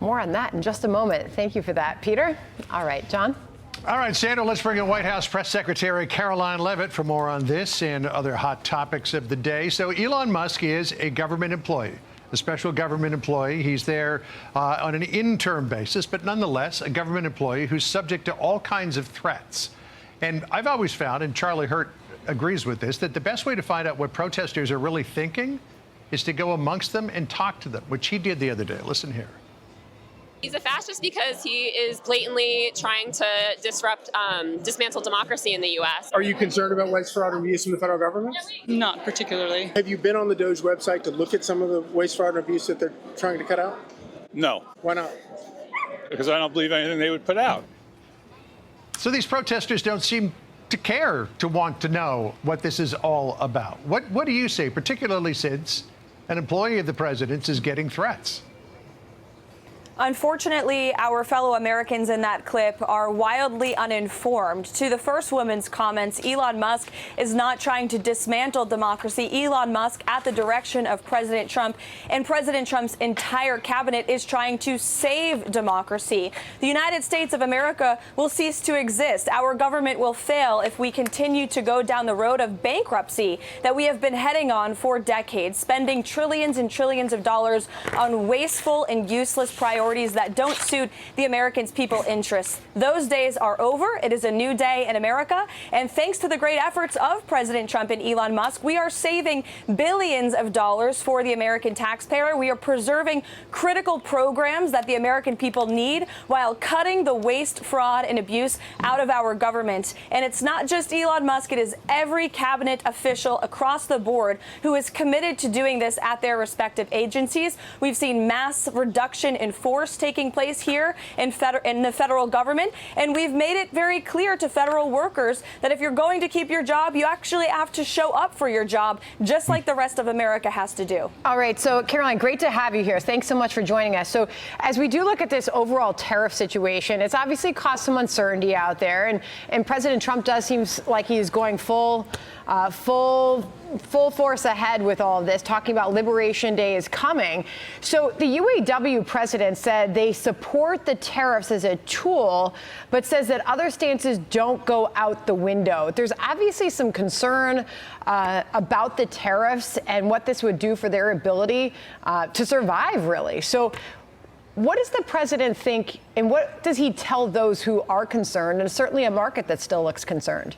More on that in just a moment. Thank you for that, Peter. All right, John. All right, Sandra, let's bring in White House Press Secretary Karoline Leavitt for more on this and other hot topics of the day. So Elon Musk is a government employee, a special government employee. He's there on an interim basis, but nonetheless a government employee who's subject to all kinds of threats. And I've always found, and Charlie Hurt agrees with this, that the best way to find out what protesters are really thinking is to go amongst them and talk to them, which he did the other day. Listen here. He's a fascist because he is blatantly trying to dismantle democracy in the U.S. Are you concerned about waste, fraud, and abuse from the federal government? Not particularly. Have you been on the DOJ website to look at some of the waste, fraud, and abuse that they're trying to cut out? No. Why not? Because I don't believe anything they would put out. So these protesters don't seem to care, to want to know what this is all about. What do you say, particularly since an employee of the president's is getting threats? Unfortunately, our fellow Americans in that clip are wildly uninformed. To the first woman's comments, Elon Musk is not trying to dismantle democracy. Elon Musk, at the direction of President Trump and President Trump's entire cabinet, is trying to save democracy. The United States of America will cease to exist. Our government will fail if we continue to go down the road of bankruptcy that we have been heading on for decades, spending trillions and trillions of dollars on wasteful and useless priorities that don't suit the American people's interests. Those days are over. It is a new day in America. And thanks to the great efforts of President Trump and Elon Musk, we are saving billions of dollars for the American taxpayer. We are preserving critical programs that the American people need while cutting the waste, fraud, and abuse out of our government. And it's not just Elon Musk. It is every cabinet official across the board who is committed to doing this at their respective agencies. We've seen mass reduction in force taking place here in the federal government, and we've made it very clear to federal workers that if you're going to keep your job, you actually have to show up for your job, just like the rest of America has to do. All right, so Karoline, great to have you here. Thanks so much for joining us. So as we do look at this overall tariff situation, it's obviously caused some uncertainty out there, and President Trump does seem like he's going full force ahead with all of this, talking about Liberation Day is coming. So the UAW president said they support the tariffs as a tool, but says that other stances don't go out the window. There's obviously some concern about the tariffs and what this would do for their ability to survive, really. So what does the president think, and what does he tell those who are concerned, and certainly a market that still looks concerned?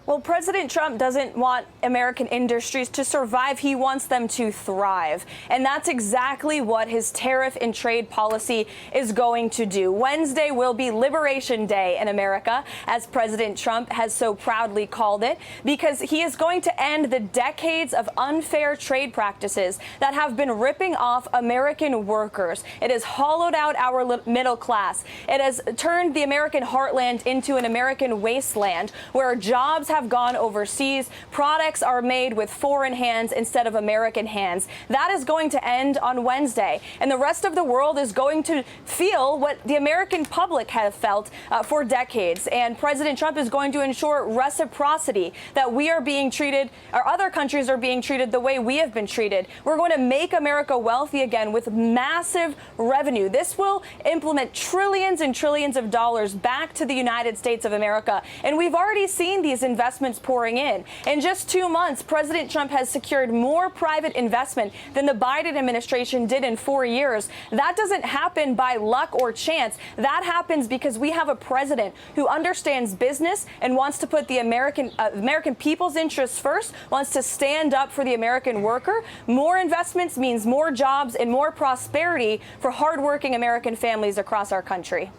Well, President Trump doesn't want American industries to survive. He wants them to thrive. And that's exactly what his tariff and trade policy is going to do. Wednesday will be Liberation Day in America, as President Trump has so proudly called it, because he is going to end the decades of unfair trade practices that have been ripping off American workers. It has hollowed out our middle class. It has turned the American heartland into an American wasteland where jobs have gone overseas. Products are made with foreign hands instead of American hands. That is going to end on Wednesday. And the rest of the world is going to feel what the American public have felt for decades. And President Trump is going to ensure reciprocity, that we are being treated, or other countries are being treated the way we have been treated. We're going to make America wealthy again with massive revenue. This will implement trillions and trillions of dollars back to the United States of America. And we've already seen these investments pouring in. In just 2 months, President Trump has secured more private investment than the Biden administration did in 4 years. That doesn't happen by luck or chance. That happens because we have a president who understands business and wants to put the American people's interests first, wants to stand up for the American worker. More investments means more jobs and more prosperity for hardworking American families across our country.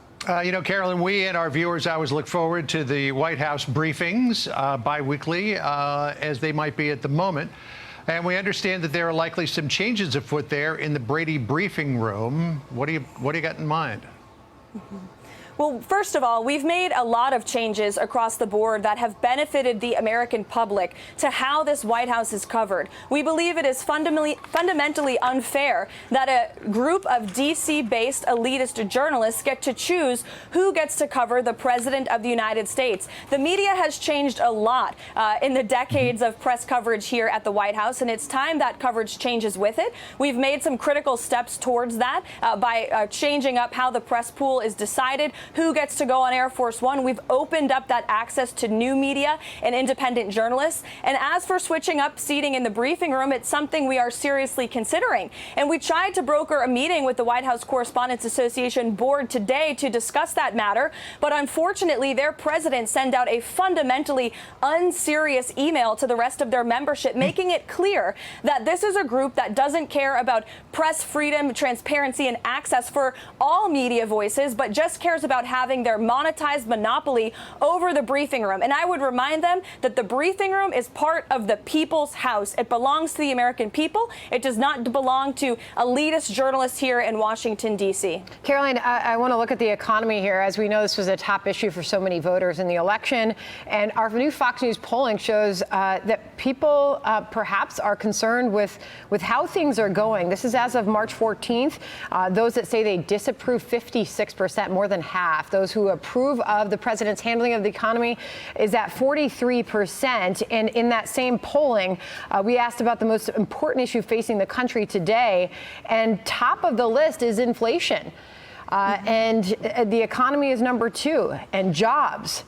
You know, Carolyn, we and our viewers always look forward to the White House briefings biweekly, as they might be at the moment. And we understand that there are likely some changes afoot there in the Brady briefing room. What do you got in mind? Well, first of all, we've made a lot of changes across the board that have benefited the American public to how this White House is covered. We believe it is fundamentally unfair that a group of D.C.-based elitist journalists get to choose who gets to cover the President of the United States. The media has changed a lot in the decades of press coverage here at the White House, and it's time that coverage changes with it. We've made some critical steps towards that by changing up how the press pool is decided, who gets to go on Air Force One. We've opened up that access to new media and independent journalists. And as for switching up seating in the briefing room, it's something we are seriously considering. And we tried to broker a meeting with the White House Correspondents Association board today to discuss that matter. But unfortunately, their president sent out a fundamentally unserious email to the rest of their membership, making it clear that this is a group that doesn't care about press freedom, transparency, and access for all media voices, but just cares about having their monetized monopoly over the briefing room. And I would remind them that the briefing room is part of the people's house. It belongs to the American people. It does not belong to elitist journalists here in Washington, D.C. Karoline, I want to look at the economy here. As we know, this was a top issue for so many voters in the election. And our new Fox News polling shows that people perhaps are concerned with how things are going. This is as of March 14th. Those that say they disapprove, 56%, more than half. Those who approve of the president's handling of the economy is at 43%. And in that same polling, we asked about the most important issue facing the country today. And top of the list is inflation. And the economy is number 2, and jobs.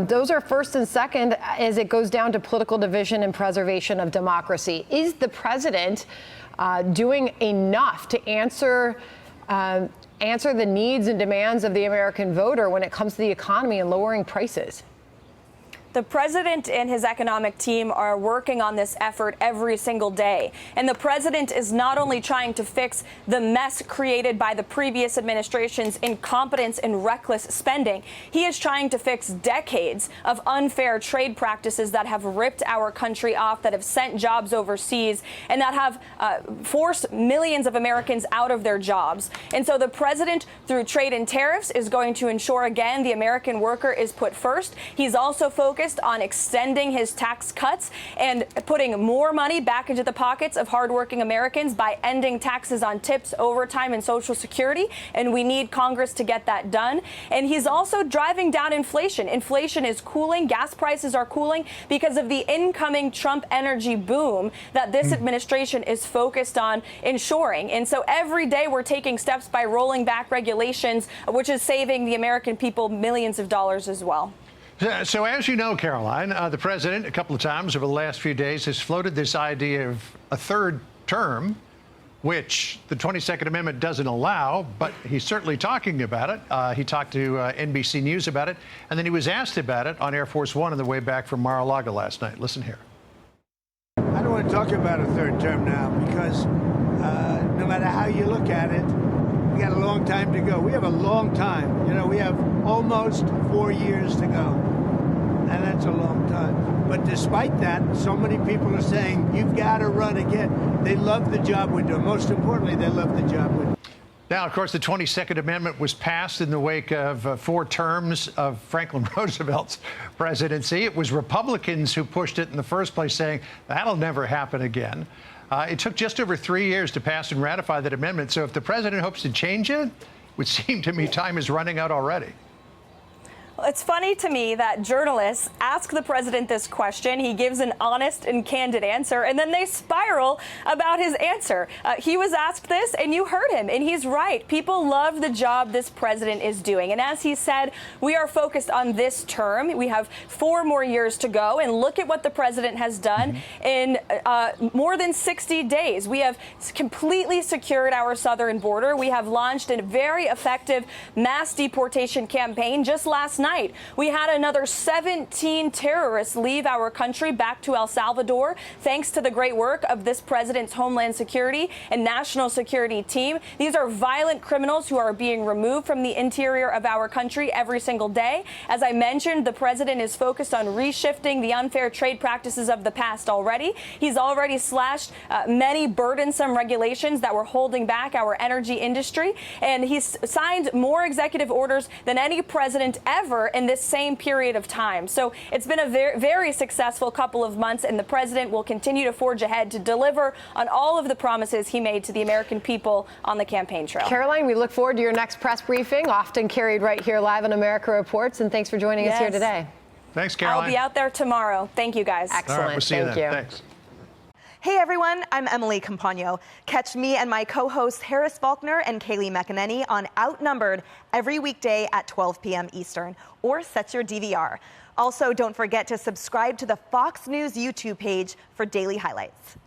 Those are first and second as it goes down to political division and preservation of democracy. Is the president doing enough to answer the needs and demands of the American voter when it comes to the economy and lowering prices? The president and his economic team are working on this effort every single day. And the president is not only trying to fix the mess created by the previous administration's incompetence and reckless spending, he is trying to fix decades of unfair trade practices that have ripped our country off, that have sent jobs overseas, and that have forced millions of Americans out of their jobs. And so the president, through trade and tariffs, is going to ensure, again, the American worker is put first. He's also focused on extending his tax cuts and putting more money back into the pockets of hardworking Americans by ending taxes on tips, overtime, and Social Security. And we need Congress to get that done. And he's also driving down inflation. Inflation is cooling. Gas prices are cooling because of the incoming Trump energy boom that this administration is focused on ensuring. And so every day we're taking steps by rolling back regulations, which is saving the American people millions of dollars as well. So as you know, Karoline, the president a couple of times over the last few days has floated this idea of a third term, which the 22nd Amendment doesn't allow, but he's certainly talking about it. He talked to NBC News about it, and then he was asked about it on Air Force One on the way back from Mar-a-Lago last night. Listen here. I don't want to talk about a third term now because no matter how you look at it, we got a long time to go. We have a long time. You know, we have almost 4 years to go. And that's a long time. But despite that, so many people are saying, you've got to run again. They love the job we're doing. Most importantly, they love the job we're doing. Now, of course, the 22nd Amendment was passed in the wake of 4 terms of Franklin Roosevelt's presidency. It was Republicans who pushed it in the first place, saying that'll never happen again. It took just over 3 years to pass and ratify that amendment. So if the president hopes to change it, it would seem to me time is running out already. Well, it's funny to me that journalists ask the president this question. He gives an honest and candid answer, and then they spiral about his answer. He was asked this, and you heard him, and he's right. People love the job this president is doing. And as he said, we are focused on this term. We have 4 more years to go, and look at what the president has done in more than 60 days. We have completely secured our southern border. We have launched a very effective mass deportation campaign. Just last night, night, we had another 17 terrorists leave our country back to El Salvador, thanks to the great work of this president's Homeland Security and National Security team. These are violent criminals who are being removed from the interior of our country every single day. As I mentioned, the president is focused on reshifting the unfair trade practices of the past already. He's already slashed many burdensome regulations that were holding back our energy industry, and he's signed more executive orders than any president ever in this same period of time. So it's been a very successful couple of months, and the president will continue to forge ahead to deliver on all of the promises he made to the American people on the campaign trail. Caroline, we look forward to your next press briefing, often carried right here live on America Reports, and thanks for joining us here today. Thanks, Caroline. I'll be out there tomorrow. Thank you, guys. Excellent. All right, we'll see you Thank then. you. Thanks. Hey everyone, I'm Emily Campagno. Catch me and my co-hosts Harris Faulkner and Kaylee McEnany on Outnumbered every weekday at 12 p.m. Eastern, or set your DVR. Also, don't forget to subscribe to the Fox News YouTube page for daily highlights.